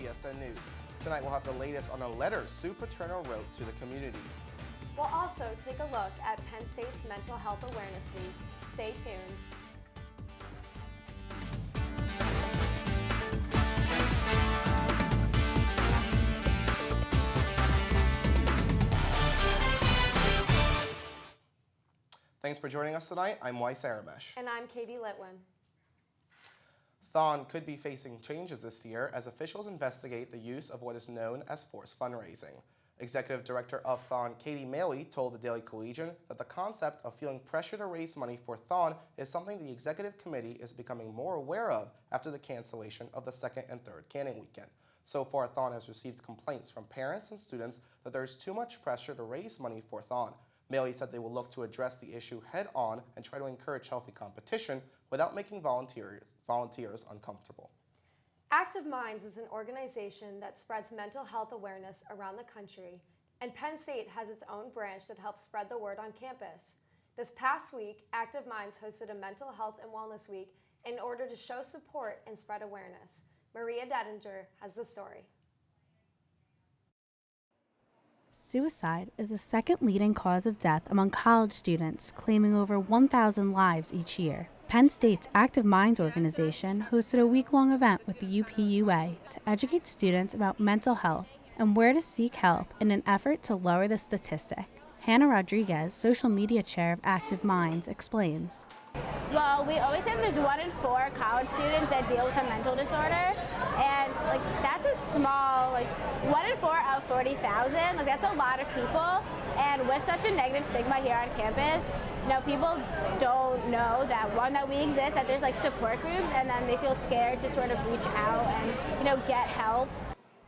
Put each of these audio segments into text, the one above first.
PSN News. Tonight we'll have the latest on a letter Sue Paterno wrote to the community. We'll also take a look at Penn State's Mental Health Awareness Week. Stay tuned. Thanks for joining us tonight. I'm Weiss Aramesh. And I'm Katie Litwin. Thon could be facing changes this year as officials investigate the use of what is known as forced fundraising. Executive Director of Thon, Katie Maley, told the Daily Collegian that the concept of feeling pressure to raise money for Thon is something the Executive Committee is becoming more aware of after the cancellation of the second and third canning weekend. So far, Thon has received complaints from parents and students that there is too much pressure to raise money for Thon. Maley said they will look to address the issue head-on and try to encourage healthy competition without making volunteers uncomfortable. Active Minds is an organization that spreads mental health awareness around the country, and Penn State has its own branch that helps spread the word on campus. This past week, Active Minds hosted a Mental Health and Wellness Week in order to show support and spread awareness. Maria Dettinger has the story. Suicide is the second leading cause of death among college students, claiming over 1,000 lives each year. Penn State's Active Minds organization hosted a week-long event with the UPUA to educate students about mental health and where to seek help in an effort to lower the statistic. Hannah Rodriguez, social media chair of Active Minds, explains. Well, we always say there's 1 in 4 college students that deal with a mental disorder, and that's a small, 1 in 4 of 40,000, that's a lot of people, and with such a negative stigma here on campus, people don't know that we exist, that there's support groups, and then they feel scared to sort of reach out and, get help.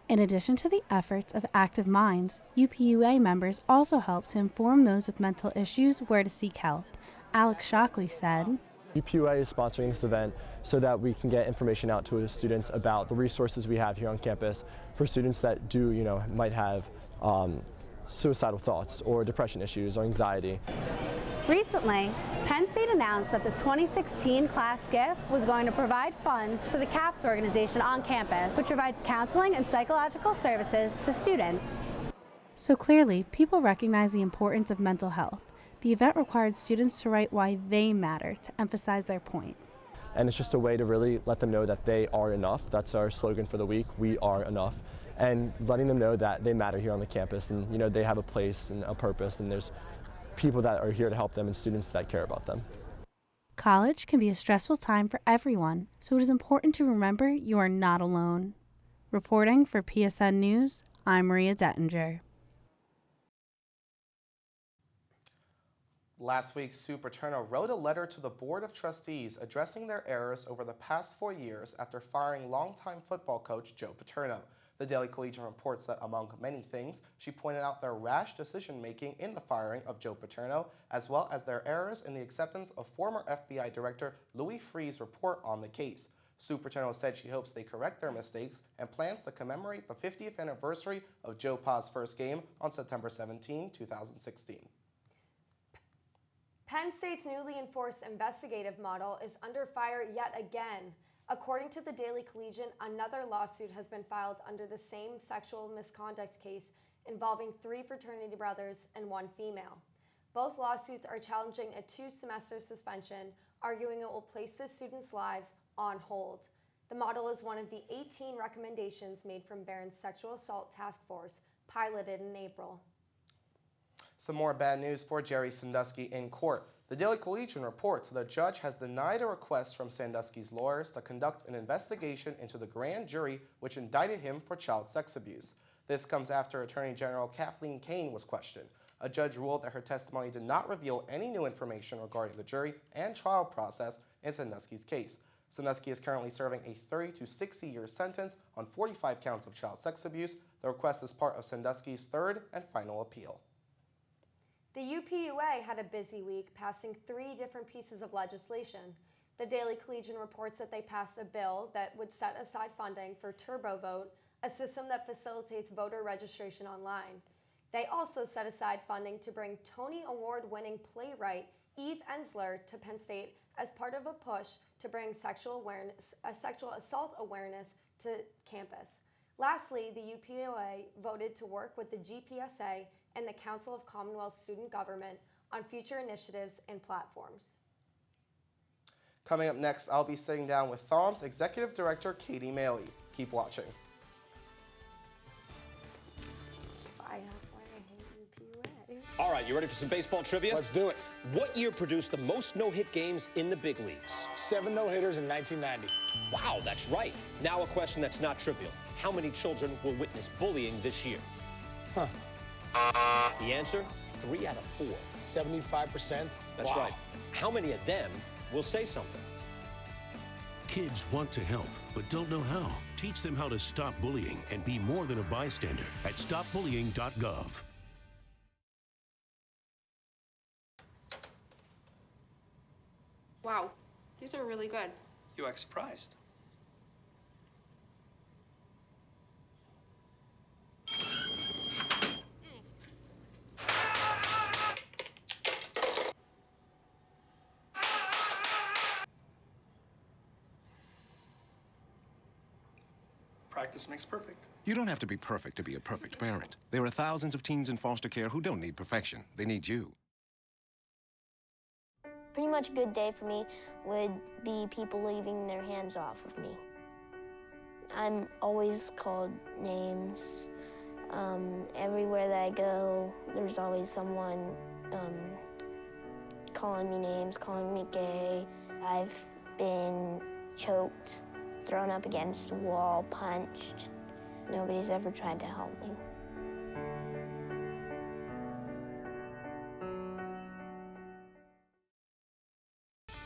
In addition to the efforts of Active Minds, UPUA members also help to inform those with mental issues where to seek help. Alex Shockley said, UPUA is sponsoring this event so that we can get information out to students about the resources we have here on campus for students that might have suicidal thoughts or depression issues or anxiety. Recently, Penn State announced that the 2016 class gift was going to provide funds to the CAPS organization on campus, which provides counseling and psychological services to students. So clearly, people recognize the importance of mental health. The event required students to write why they matter to emphasize their point. And it's just a way to really let them know that they are enough. That's our slogan for the week, we are enough. And letting them know that they matter here on the campus and they have a place and a purpose, and there's people that are here to help them and students that care about them. College can be a stressful time for everyone, so it is important to remember you are not alone. Reporting for PSN News, I'm Maria Dettinger. Last week, Sue Paterno wrote a letter to the Board of Trustees addressing their errors over the past 4 years after firing longtime football coach Joe Paterno. The Daily Collegian reports that, among many things, she pointed out their rash decision-making in the firing of Joe Paterno, as well as their errors in the acceptance of former FBI Director Louis Freeh's report on the case. Sue Paterno said she hopes they correct their mistakes and plans to commemorate the 50th anniversary of Joe Pa's first game on September 17, 2016. Penn State's newly enforced investigative model is under fire yet again. According to the Daily Collegian, another lawsuit has been filed under the same sexual misconduct case involving 3 fraternity brothers and 1 female. Both lawsuits are challenging a 2-semester suspension, arguing it will place the students' lives on hold. The model is one of the 18 recommendations made from Barron's Sexual Assault Task Force, piloted in April. Some more bad news for Jerry Sandusky in court. The Daily Collegian reports that a judge has denied a request from Sandusky's lawyers to conduct an investigation into the grand jury which indicted him for child sex abuse. This comes after Attorney General Kathleen Kane was questioned. A judge ruled that her testimony did not reveal any new information regarding the jury and trial process in Sandusky's case. Sandusky is currently serving a 30 to 60-year sentence on 45 counts of child sex abuse. The request is part of Sandusky's 3rd and final appeal. The UPUA had a busy week, passing 3 different pieces of legislation. The Daily Collegian reports that they passed a bill that would set aside funding for TurboVote, a system that facilitates voter registration online. They also set aside funding to bring Tony Award-winning playwright Eve Ensler to Penn State as part of a push to bring sexual assault awareness to campus. Lastly, the UPOA voted to work with the GPSA and the Council of Commonwealth Student Government on future initiatives and platforms. Coming up next, I'll be sitting down with Thon's Executive Director, Katie Maley. Keep watching. That's why I hate UPOA. All right, you ready for some baseball trivia? Let's do it. What year produced the most no-hit games in the big leagues? 7 no-hitters in 1990. Wow, that's right. Now a question that's not trivial. How many children will witness bullying this year? The answer, 3 out of 4. 75%? That's Wow. right. How many of them will say something? Kids want to help, but don't know how. Teach them how to stop bullying and be more than a bystander at stopbullying.gov. Wow, these are really good. You act surprised. Practice makes perfect. You don't have to be perfect to be a perfect parent. There are thousands of teens in foster care who don't need perfection. They need you. Pretty much a good day for me would be people leaving their hands off of me. I'm always called names. Everywhere that I go, there's always someone calling me names, calling me gay. I've been choked, thrown up against a wall, punched. Nobody's ever tried to help me.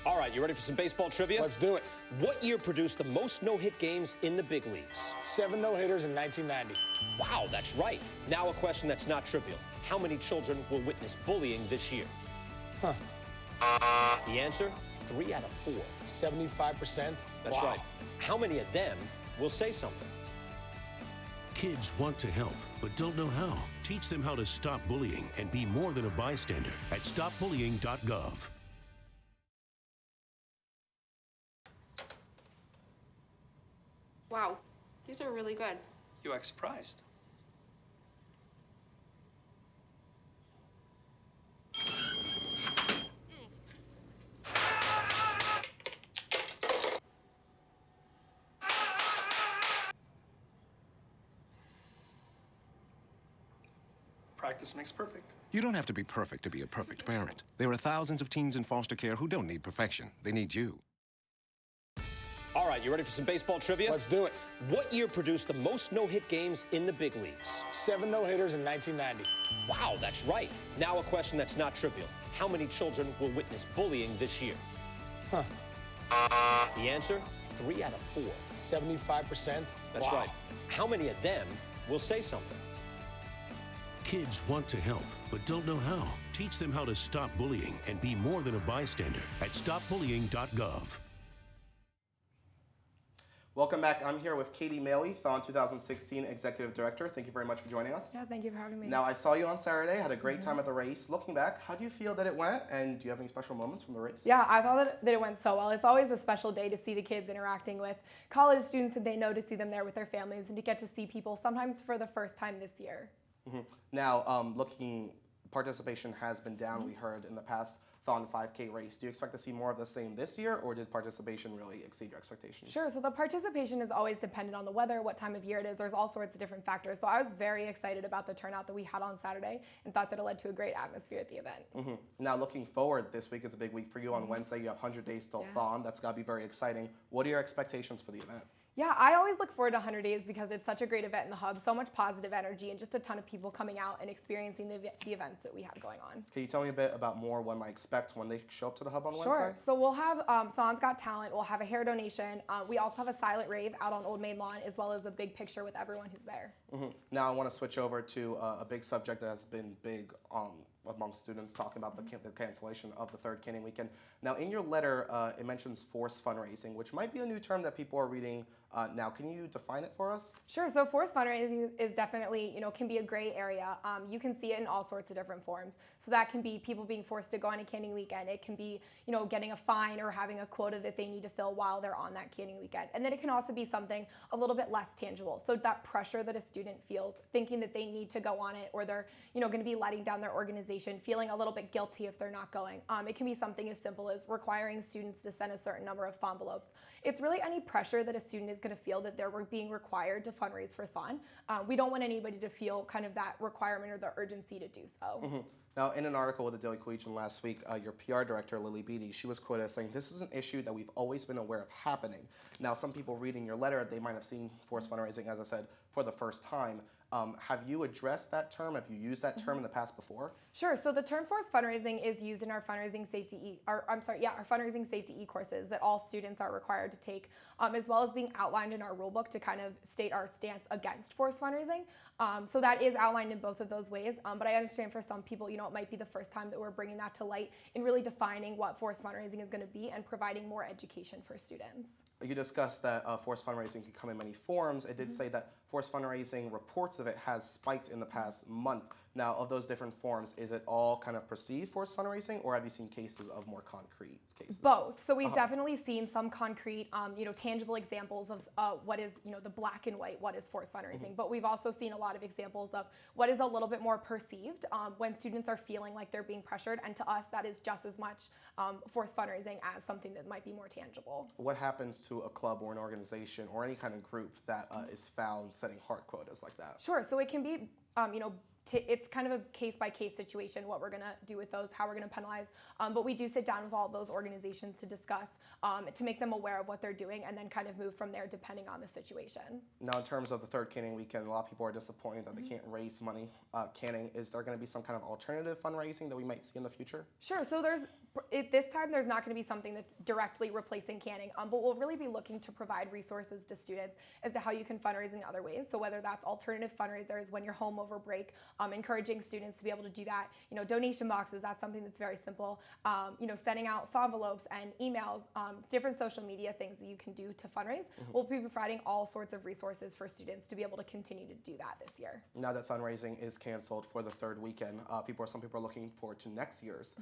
All right, you ready for some baseball trivia? Let's do it. What year produced the most no-hit games in the big leagues? 7 no-hitters in 1990. Wow, that's right. Now a question that's not trivial. How many children will witness bullying this year? The answer, 3 out of 4. 75%? That's Wow. right. How many of them will say something? Kids want to help, but don't know how. Teach them how to stop bullying and be more than a bystander at stopbullying.gov. Wow, these are really good. You act surprised. Practice makes perfect. You don't have to be perfect to be a perfect parent. There are thousands of teens in foster care who don't need perfection. They need you. All right, you ready for some baseball trivia? Let's do it. What year produced the most no-hit games in the big leagues? 7 no-hitters in 1990. Wow, that's right. Now a question that's not trivial. How many children will witness bullying this year? The answer, 3 out of 4. 75%? That's Wow. right. How many of them will say something? Kids want to help, but don't know how. Teach them how to stop bullying and be more than a bystander at stopbullying.gov. Welcome back. I'm here with Katie Maley, Thon 2016 Executive Director. Thank you very much for joining us. Yeah, thank you for having me. Now, I saw you on Saturday, had a great time at the race. Looking back, how do you feel that it went, and do you have any special moments from the race? Yeah, I thought that it went so well. It's always a special day to see the kids interacting with college students that they know, to see them there with their families, and to get to see people sometimes for the first time this year. Now, participation has been down, we heard, in the past Thon 5K race. Do you expect to see more of the same this year, or did participation really exceed your expectations? Sure, so the participation is always dependent on the weather, what time of year it is. There's all sorts of different factors. So I was very excited about the turnout that we had on Saturday and thought that it led to a great atmosphere at the event. Now, looking forward, this week is a big week for you. On Wednesday, you have 100 days till Thon. That's got to be very exciting. What are your expectations for the event? Yeah, I always look forward to 100 Days because it's such a great event in the Hub, so much positive energy and just a ton of people coming out and experiencing the events that we have going on. Can you tell me a bit about more what might expect when they show up to the Hub on Sure. Wednesday? So we'll have Thon's Got Talent, we'll have a hair donation, we also have a silent rave out on Old Main Lawn, as well as a big picture with everyone who's there. Now I want to switch over to a big subject that has been big among students, talking about the cancellation of the third canning weekend. Now in your letter, it mentions forced fundraising, which might be a new term that people are reading Now, can you define it for us? Sure. So forced fundraising is definitely, can be a gray area. You can see it in all sorts of different forms. So that can be people being forced to go on a canning weekend. It can be, getting a fine or having a quota that they need to fill while they're on that canning weekend. And then it can also be something a little bit less tangible. So that pressure that a student feels, thinking that they need to go on it, or they're, going to be letting down their organization, feeling a little bit guilty if they're not going. It can be something as simple as requiring students to send a certain number of envelopes. It's really any pressure that a student is going to feel that they're being required to fundraise for fun. We don't want anybody to feel kind of that requirement or the urgency to do so. Mm-hmm. Now, in an article with the Daily Collegian last week, your PR director, Lily Beatty, she was quoted as saying, "This is an issue that we've always been aware of happening." Now, some people reading your letter, they might have seen forced fundraising, as I said, for the first time. Have you addressed that term? Have you used that term in the past before? Sure. So the term forced fundraising is used in our fundraising safety our fundraising safety e-courses that all students are required to take, as well as being outlined in our rulebook to kind of state our stance against forced fundraising. So that is outlined in both of those ways. But I understand for some people, it might be the first time that we're bringing that to light and really defining what forced fundraising is going to be and providing more education for students. You discussed that forced fundraising can come in many forms. It did say that forced fundraising, reports of it has spiked in the past month. Now, of those different forms, is it all kind of perceived forced fundraising, or have you seen cases of more concrete cases? Both. So we've definitely seen some concrete, tangible examples of what is, the black and white, what is forced fundraising. But we've also seen a lot of examples of what is a little bit more perceived when students are feeling like they're being pressured. And to us, that is just as much forced fundraising as something that might be more tangible. What happens to a club or an organization or any kind of group that is found setting hard quotas like that? Sure. So it can be, it's kind of a case-by-case situation, what we're going to do with those, how we're going to penalize. But we do sit down with all of those organizations to discuss, to make them aware of what they're doing, and then kind of move from there depending on the situation. Now, in terms of the third canning weekend, a lot of people are disappointed that they can't raise money canning. Is there going to be some kind of alternative fundraising that we might see in the future? Sure. So this time there's not going to be something that's directly replacing canning, but we'll really be looking to provide resources to students as to how you can fundraise in other ways. So whether that's alternative fundraisers when you're home over break, encouraging students to be able to do that. Donation boxes, that's something that's very simple. Sending out envelopes and emails, different social media things that you can do to fundraise. We'll be providing all sorts of resources for students to be able to continue to do that this year. Now that fundraising is canceled for the third weekend, some people are looking forward to next year's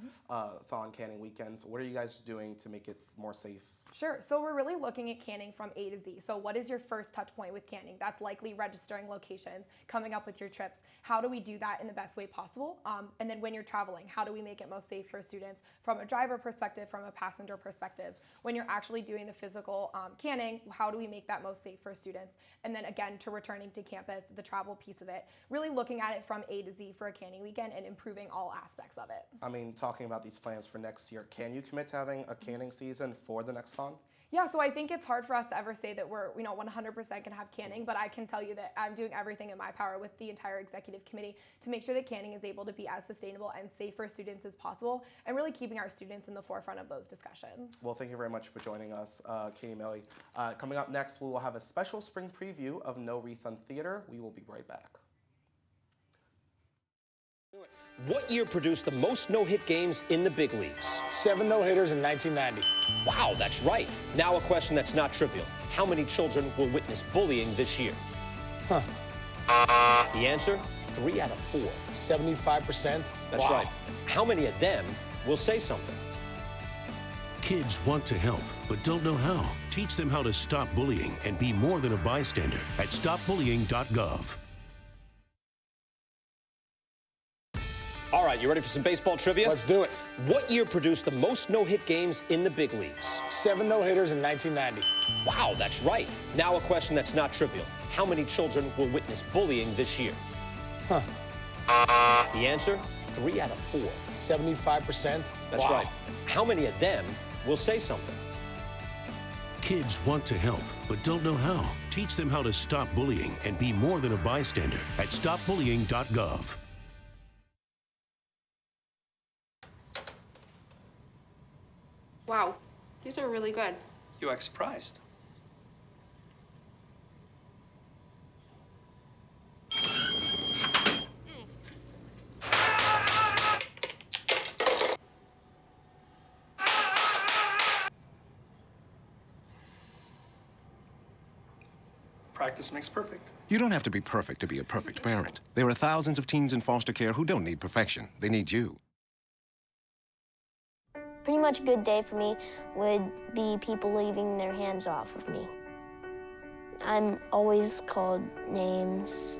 Thon Canning weekends. What are you guys doing to make it more safe? Sure. So we're really looking at canning from A to Z. So what is your first touch point with canning? That's likely registering locations, coming up with your trips. How do we do that in the best way possible? And then when you're traveling, how do we make it most safe for students from a driver perspective, from a passenger perspective? When you're actually doing the physical canning, how do we make that most safe for students? And then again, to returning to campus, the travel piece of it, really looking at it from A to Z for a canning weekend and improving all aspects of it. Talking about these plans for next year, can you commit to having a canning season for the next Thon? Yeah, so I think it's hard for us to ever say that we're 100% going to have canning, but I can tell you that I'm doing everything in my power with the entire executive committee to make sure that canning is able to be as sustainable and safe for students as possible, and really keeping our students in the forefront of those discussions. Well, thank you very much for joining us, Katie Millie. Coming up next, we will have a special spring preview of No Refund Theater. We will be right back. What year produced the most no-hit games in the big leagues? 7 no-hitters in 1990. Wow, that's right. Now a question that's not trivial. How many children will witness bullying this year? The answer, 3 out of 4. 75%? That's wow. right. How many of them will say something? Kids want to help, but don't know how. Teach them how to stop bullying and be more than a bystander at stopbullying.gov. All right, you ready for some baseball trivia? Let's do it. What year produced the most no-hit games in the big leagues? 7 no-hitters in 1990. Wow, that's right. Now a question that's not trivial. How many children will witness bullying this year? The answer, 3 out of 4. 75%? That's wow. right. How many of them will say something? Kids want to help, but don't know how. Teach them how to stop bullying and be more than a bystander at stopbullying.gov. Wow, these are really good. You act surprised. Practice makes perfect. You don't have to be perfect to be a perfect parent. There are thousands of teens in foster care who don't need perfection. They need you. Pretty much a good day for me would be people leaving their hands off of me. I'm always called names.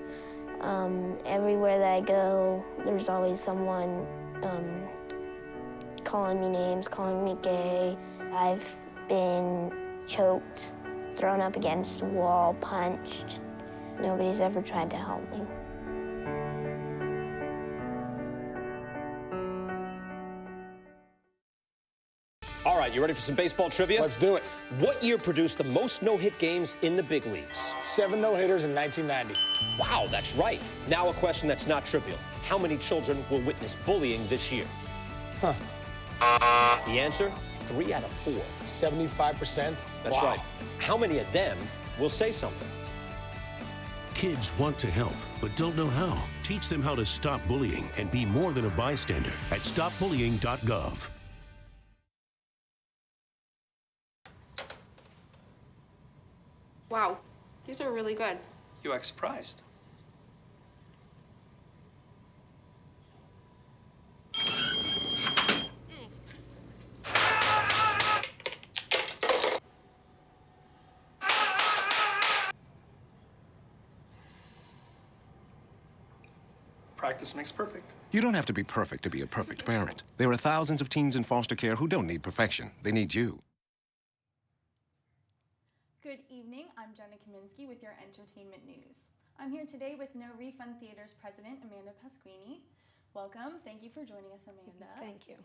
Everywhere that I go, there's always someone calling me names, calling me gay. I've been choked, thrown up against a wall, punched. Nobody's ever tried to help me. All right, you ready for some baseball trivia? Let's do it. What year produced the most no-hit games in the big leagues? 7 no-hitters in 1990. Wow, that's right. Now a question that's not trivial. How many children will witness bullying this year? Huh. The answer, 3 out of 4. 75%? That's Wow. right. How many of them will say something? Kids want to help, but don't know how. Teach them how to stop bullying and be more than a bystander at stopbullying.gov. Wow, these are really good. You act surprised. Practice makes perfect. You don't have to be perfect to be a perfect parent. There are thousands of teens in foster care who don't need perfection. They need you. Good evening, I'm Jenna Kaminsky with your entertainment news. I'm here today with No Refund Theater's president, Amanda Pasquini. Welcome, thank you for joining us, Amanda. Thank you.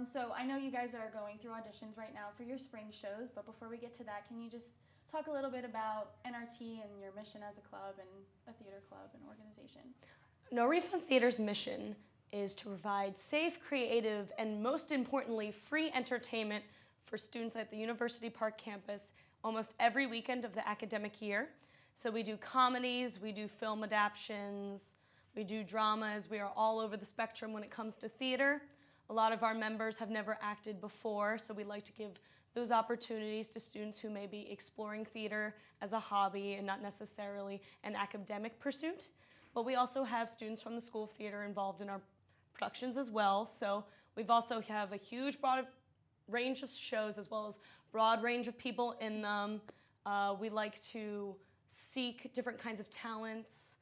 So I know you guys are going through auditions right now for your spring shows, but before we get to that, can you just talk a little bit about NRT and your mission as a club and a theater club and organization? No Refund Theater's mission is to provide safe, creative, and most importantly, free entertainment for students at the University Park campus almost every weekend of the academic year. So we do comedies, we do film adaptions, we do dramas. We are all over the spectrum when it comes to theater. A lot of our members have never acted before, so we like to give those opportunities to students who may be exploring theater as a hobby and not necessarily an academic pursuit. But we also have students from the School of Theater involved in our productions as well. So we've also have a huge broad range of shows as well as broad range of people in them. We like to seek different kinds of talents.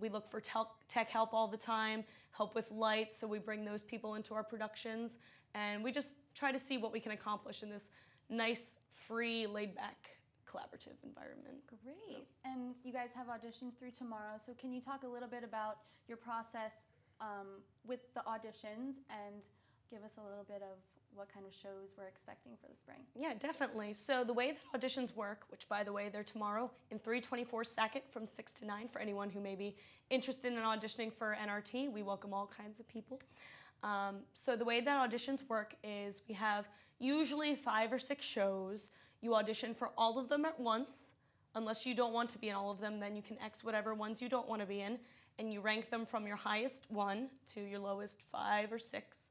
We look for tech help all the time, help with lights, so we bring those people into our productions. And we just try to see what we can accomplish in this nice, free, laid-back, collaborative environment. Great. And you guys have auditions through tomorrow, so can you talk a little bit about your process with the auditions and give us a little bit of what kind of shows we're expecting for the spring? Yeah, definitely. So the way that auditions work, which by the way, they're tomorrow in 324 Sackett from 6 to 9 for anyone who may be interested in auditioning for NRT. We welcome all kinds of people. So the way that auditions work is we have usually 5 or 6 shows. You audition for all of them at once. Unless you don't want to be in all of them, then you can X whatever ones you don't want to be in, and you rank them from your highest 1 to your lowest 5 or 6.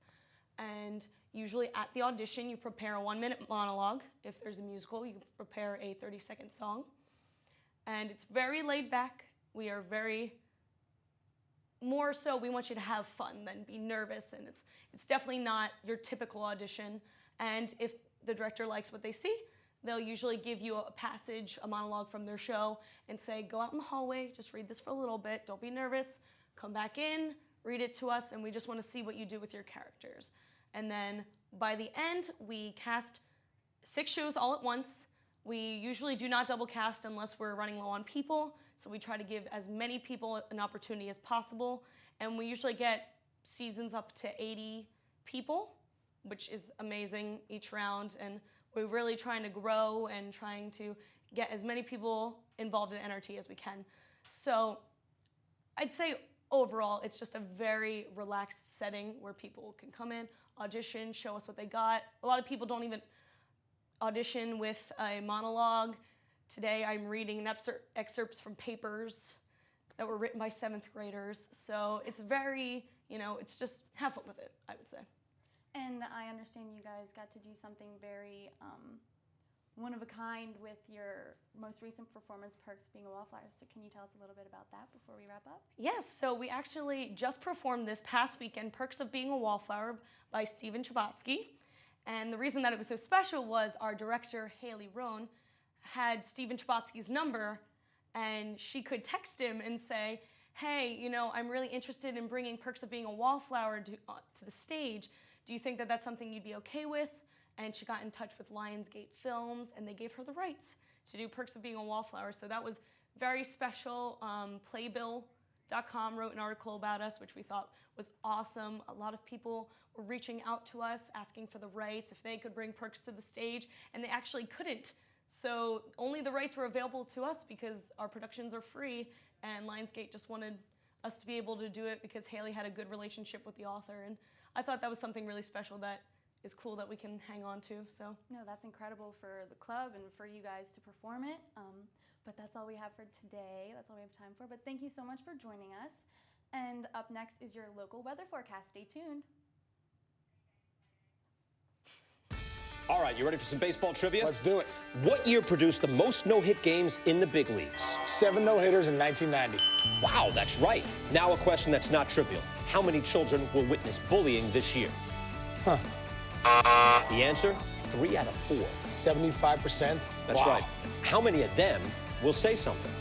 And usually at the audition, you prepare a 1-minute monologue. If there's a musical, you prepare a 30-second song. And it's very laid back. We are very, more so we want you to have fun than be nervous. And it's definitely not your typical audition. And if the director likes what they see, they'll usually give you a passage, a monologue from their show and say, go out in the hallway, just read this for a little bit, don't be nervous, come back in, read it to us, and we just want to see what you do with your characters. And then by the end, we cast 6 shows all at once. We usually do not double cast unless we're running low on people, so we try to give as many people an opportunity as possible. And we usually get seasons up to 80 people, which is amazing each round. And we're really trying to grow and trying to get as many people involved in NRT as we can. So I'd say overall, it's just a very relaxed setting where people can come in, audition, show us what they got. A lot of people don't even audition with a monologue. Today I'm reading excerpts from papers that were written by 7th graders. So it's very, it's just have fun with it, I would say. And I understand you guys got to do something very one of a kind with your most recent performance, Perks of Being a Wallflower. So can you tell us a little bit about that before we wrap up? Yes, so we actually just performed this past weekend, Perks of Being a Wallflower by Stephen Chabotsky. And the reason that it was so special was our director, Haley Rohn, had Stephen Chabotsky's number, and she could text him and say, hey, you know, I'm really interested in bringing Perks of Being a Wallflower to the stage. Do you think that that's something you'd be okay with? And she got in touch with Lionsgate Films, and they gave her the rights to do Perks of Being a Wallflower. So that was very special. Playbill.com wrote an article about us, which we thought was awesome. A lot of people were reaching out to us, asking for the rights, if they could bring Perks to the stage, and they actually couldn't. So only the rights were available to us because our productions are free, and Lionsgate just wanted us to be able to do it because Haley had a good relationship with the author. And I thought that was something really special that is cool that we can hang on to. So no, that's incredible for the club and for you guys to perform it. But that's all we have for today. That's all we have time for. But thank you so much for joining us. And up next is your local weather forecast. Stay tuned. All right, you ready for some baseball trivia? Let's do it. What year produced the most no-hit games in the big leagues? 7 no-hitters in 1990. Wow, that's right. Now a question that's not trivial. How many children will witness bullying this year? Huh. The answer, 3 out of 4. 75%? That's Wow. right. How many of them will say something?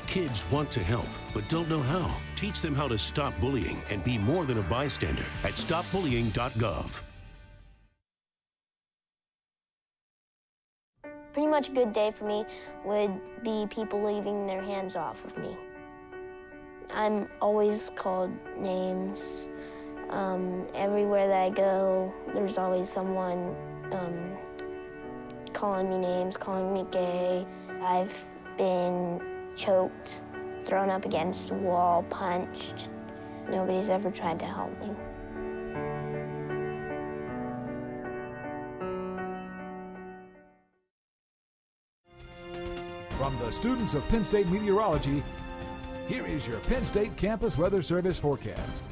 Kids want to help, but don't know how. Teach them how to stop bullying and be more than a bystander at stopbullying.gov. Pretty much a good day for me would be people leaving their hands off of me. I'm always called names. Everywhere that I go, there's always someone calling me names, calling me gay. I've been choked, thrown up against a wall, punched. Nobody's ever tried to help me. From the students of Penn State Meteorology, here is your Penn State Campus Weather Service forecast.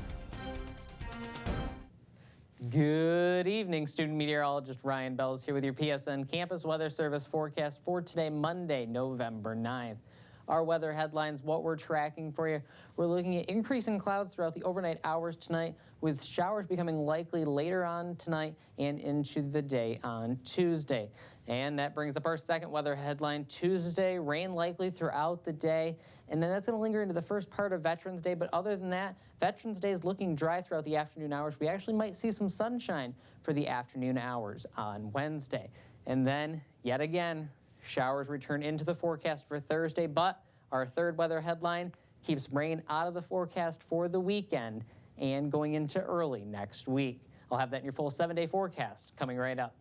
Good evening, student meteorologist Ryan Bells here with your PSN Campus Weather Service forecast for today, Monday, November 9th. Our weather headlines, what we're tracking for you. We're looking at increasing clouds throughout the overnight hours tonight, with showers becoming likely later on tonight and into the day on Tuesday. And that brings up our second weather headline. Tuesday, rain likely throughout the day. And then that's going to linger into the first part of Veterans Day. But other than that, Veterans Day is looking dry throughout the afternoon hours. We actually might see some sunshine for the afternoon hours on Wednesday. And then, yet again, showers return into the forecast for Thursday, but our third weather headline keeps rain out of the forecast for the weekend and going into early next week. I'll have that in your full 7-day forecast coming right up.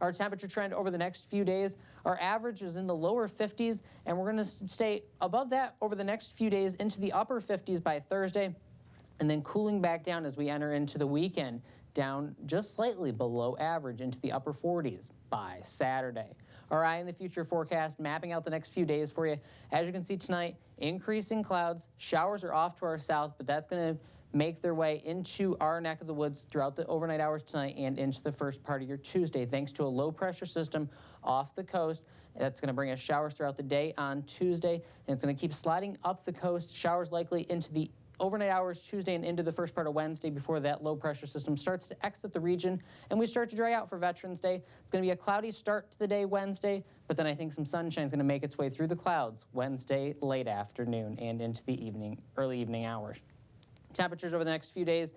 Our temperature trend over the next few days, our average is in the lower 50s, and we're going to stay above that over the next few days into the upper 50s by Thursday, and then cooling back down as we enter into the weekend, down just slightly below average into the upper 40s by Saturday. Our eye in the future forecast, mapping out the next few days for you. As you can see tonight, increasing clouds. Showers are off to our south, but that's going to make their way into our neck of the woods throughout the overnight hours tonight and into the first part of your Tuesday, thanks to a low pressure system off the coast. That's going to bring us showers throughout the day on Tuesday, and it's going to keep sliding up the coast. Showers likely into the overnight hours Tuesday and into the first part of Wednesday before that low pressure system starts to exit the region and we start to dry out for Veterans Day. It's going to be a cloudy start to the day Wednesday, but then I think some sunshine is going to make its way through the clouds Wednesday late afternoon and into the early evening hours. Temperatures over the next few days,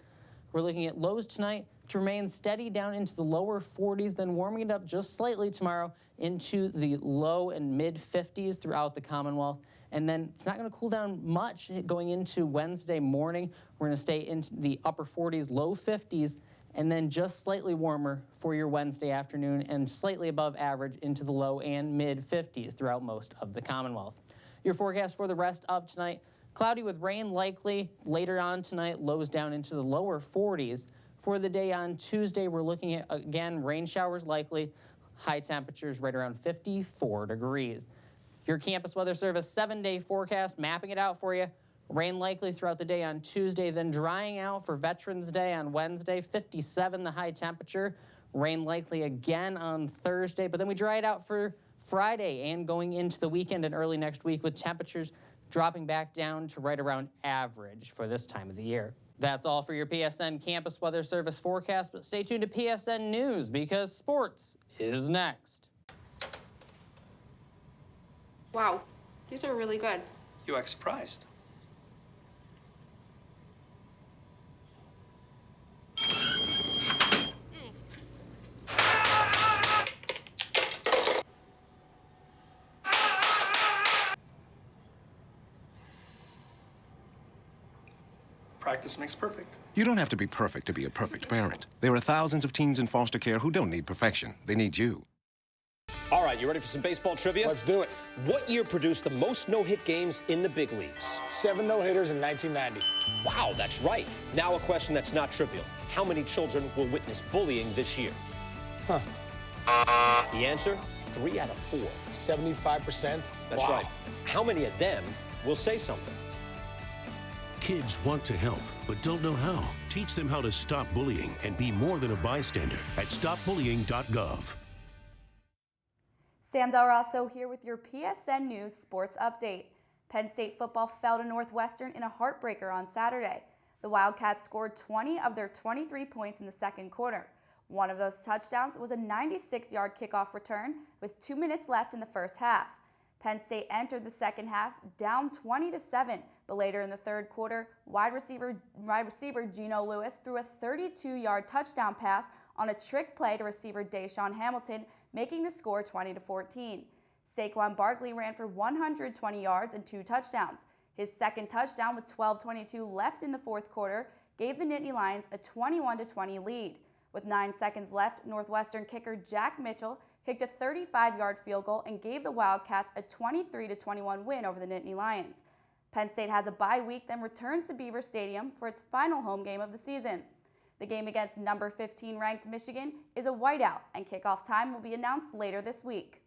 we're looking at lows tonight to remain steady down into the lower 40s, then warming it up just slightly tomorrow into the low and mid 50s throughout the Commonwealth. And then it's not going to cool down much going into Wednesday morning. We're going to stay into the upper 40s, low 50s, and then just slightly warmer for your Wednesday afternoon and slightly above average into the low and mid 50s throughout most of the Commonwealth. Your forecast for the rest of tonight, cloudy with rain likely later on tonight, lows down into the lower 40s. For the day on Tuesday, we're looking at, again, rain showers likely, high temperatures right around 54 degrees. Your Campus Weather Service 7-day forecast, mapping it out for you. Rain likely throughout the day on Tuesday, then drying out for Veterans Day on Wednesday, 57 the high temperature. Rain likely again on Thursday, but then we dry it out for Friday and going into the weekend and early next week with temperatures dropping back down to right around average for this time of the year. That's all for your PSN Campus Weather Service forecast, but stay tuned to PSN News because sports is next. Wow, these are really good. You act surprised. Practice makes perfect. You don't have to be perfect to be a perfect parent. There are thousands of teens in foster care who don't need perfection. They need you. All right, you ready for some baseball trivia? Let's do it. What year produced the most no-hit games in the big leagues? 7 no-hitters in 1990. Wow, that's right. Now a question that's not trivial. How many children will witness bullying this year? Huh. The answer, 3 out of 4. 75%? That's Wow. right. How many of them will say something? Kids want to help, but don't know how. Teach them how to stop bullying and be more than a bystander at stopbullying.gov. Sam Del Rosso here with your PSN News Sports Update. Penn State football fell to Northwestern in a heartbreaker on Saturday. The Wildcats scored 20 of their 23 points in the second quarter. One of those touchdowns was a 96-yard kickoff return with 2 minutes left in the first half. Penn State entered the second half down 20-7, but later in the third quarter, wide receiver Geno Lewis threw a 32-yard touchdown pass on a trick play to receiver Deshaun Hamilton, making the score 20-14. Saquon Barkley ran for 120 yards and 2 touchdowns. His second touchdown with 12:22 left in the fourth quarter gave the Nittany Lions a 21-20 lead. With 9 seconds left, Northwestern kicker Jack Mitchell kicked a 35-yard field goal and gave the Wildcats a 23-21 win over the Nittany Lions. Penn State has a bye week, then returns to Beaver Stadium for its final home game of the season. The game against number 15 ranked Michigan is a whiteout, and kickoff time will be announced later this week.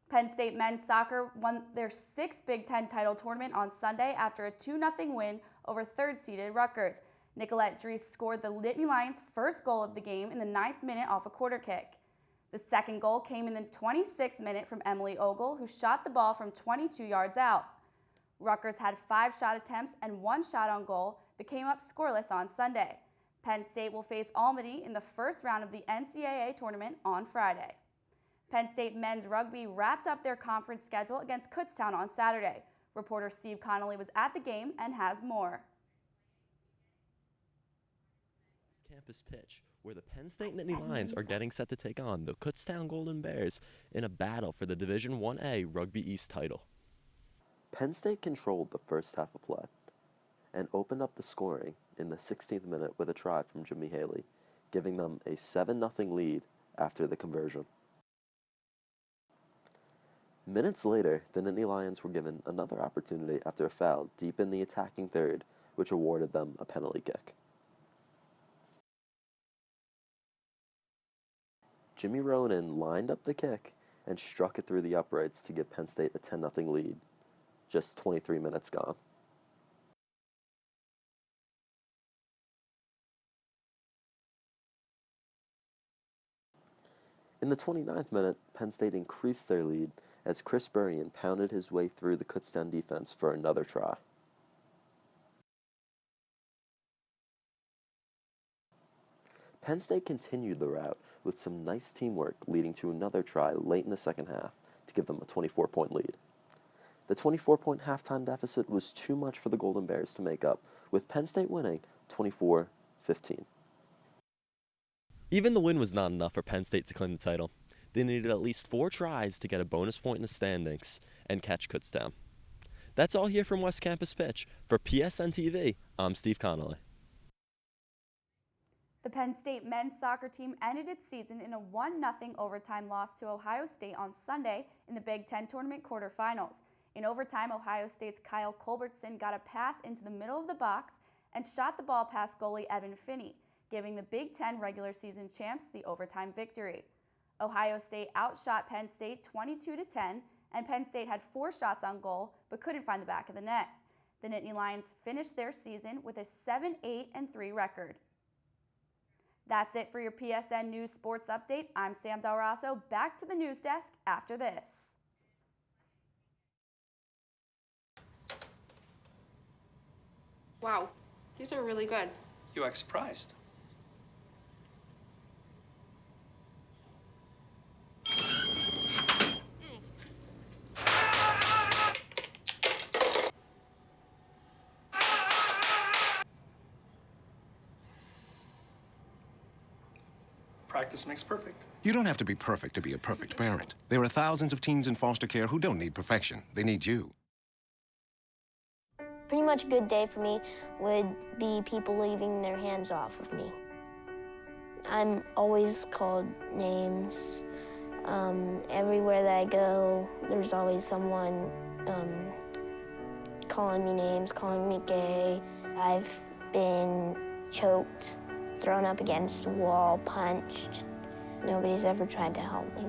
Penn State men's soccer won their 6th Big Ten title tournament on Sunday after a 2-0 win over third-seeded Rutgers. Nicolette Dries scored the Nittany Lions' first goal of the game in the 9th minute off a quarter kick. The second goal came in the 26th minute from Emily Ogle, who shot the ball from 22 yards out. Rutgers had 5 shot attempts and 1 shot on goal, but came up scoreless on Sunday. Penn State will face Albany in the first round of the NCAA tournament on Friday. Penn State men's rugby wrapped up their conference schedule against Kutztown on Saturday. Reporter Steve Connolly was at the game and has more. Campus pitch, where the Penn State Nittany Lions are getting set to take on the Kutztown Golden Bears in a battle for the Division 1A Rugby East title. Penn State controlled the first half of play and opened up the scoring in the 16th minute with a try from Jimmy Haley, giving them a 7-0 lead after the conversion. Minutes later, the Nittany Lions were given another opportunity after a foul deep in the attacking third, which awarded them a penalty kick. Jimmy Ronan lined up the kick and struck it through the uprights to give Penn State a 10-0 lead, just 23 minutes gone. In the 29th minute, Penn State increased their lead as Chris Burrian pounded his way through the Kutztown defense for another try. Penn State continued the rout with some nice teamwork, leading to another try late in the second half to give them a 24-point lead. The 24-point halftime deficit was too much for the Golden Bears to make up, with Penn State winning 24-15. Even the win was not enough for Penn State to claim the title. They needed at least 4 tries to get a bonus point in the standings and catch Kutztown. That's all here from West Campus Pitch. For PSN TV, I'm Steve Connolly. The Penn State men's soccer team ended its season in a 1-0 overtime loss to Ohio State on Sunday in the Big Ten tournament quarterfinals. In overtime, Ohio State's Kyle Culbertson got a pass into the middle of the box and shot the ball past goalie Evan Finney, giving the Big Ten regular season champs the overtime victory. Ohio State outshot Penn State 22-10, and Penn State had 4 shots on goal but couldn't find the back of the net. The Nittany Lions finished their season with a 7-8-3 record. That's it for your PSN News Sports Update. I'm Sam Del Rosso. Back to the news desk after this. Wow, these are really good. You act surprised. Practice makes perfect. You don't have to be perfect to be a perfect parent. There are thousands of teens in foster care who don't need perfection. They need you. Pretty much a good day for me would be people leaving their hands off of me. I'm always called names. Everywhere that I go, there's always someone calling me names, calling me gay. I've been choked, thrown up against a wall, punched. Nobody's ever tried to help me.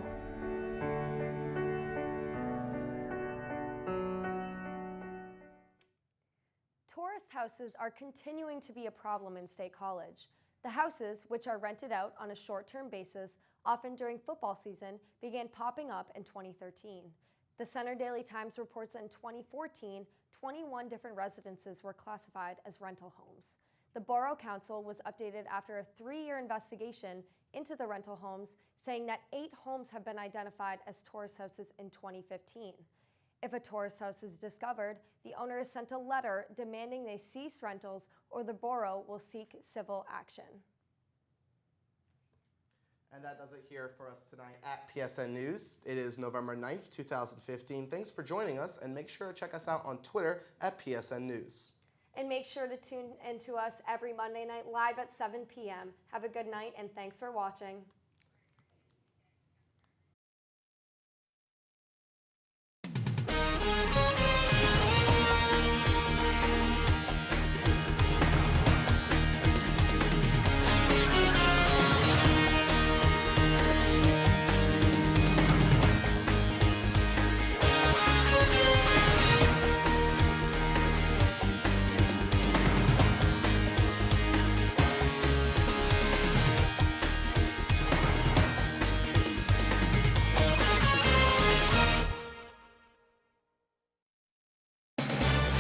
Tourist houses are continuing to be a problem in State College. The houses, which are rented out on a short-term basis, often during football season, began popping up in 2013. The Center Daily Times reports that in 2014, 21 different residences were classified as rental homes. The Borough Council was updated after a 3-year investigation into the rental homes, saying that 8 homes have been identified as tourist houses in 2015. If a tourist house is discovered, the owner is sent a letter demanding they cease rentals or the borough will seek civil action. And that does it here for us tonight at PSN News. It is November 9th, 2015. Thanks for joining us, and make sure to check us out on Twitter at PSN News. And make sure to tune into us every Monday night live at 7 p.m. Have a good night, and thanks for watching.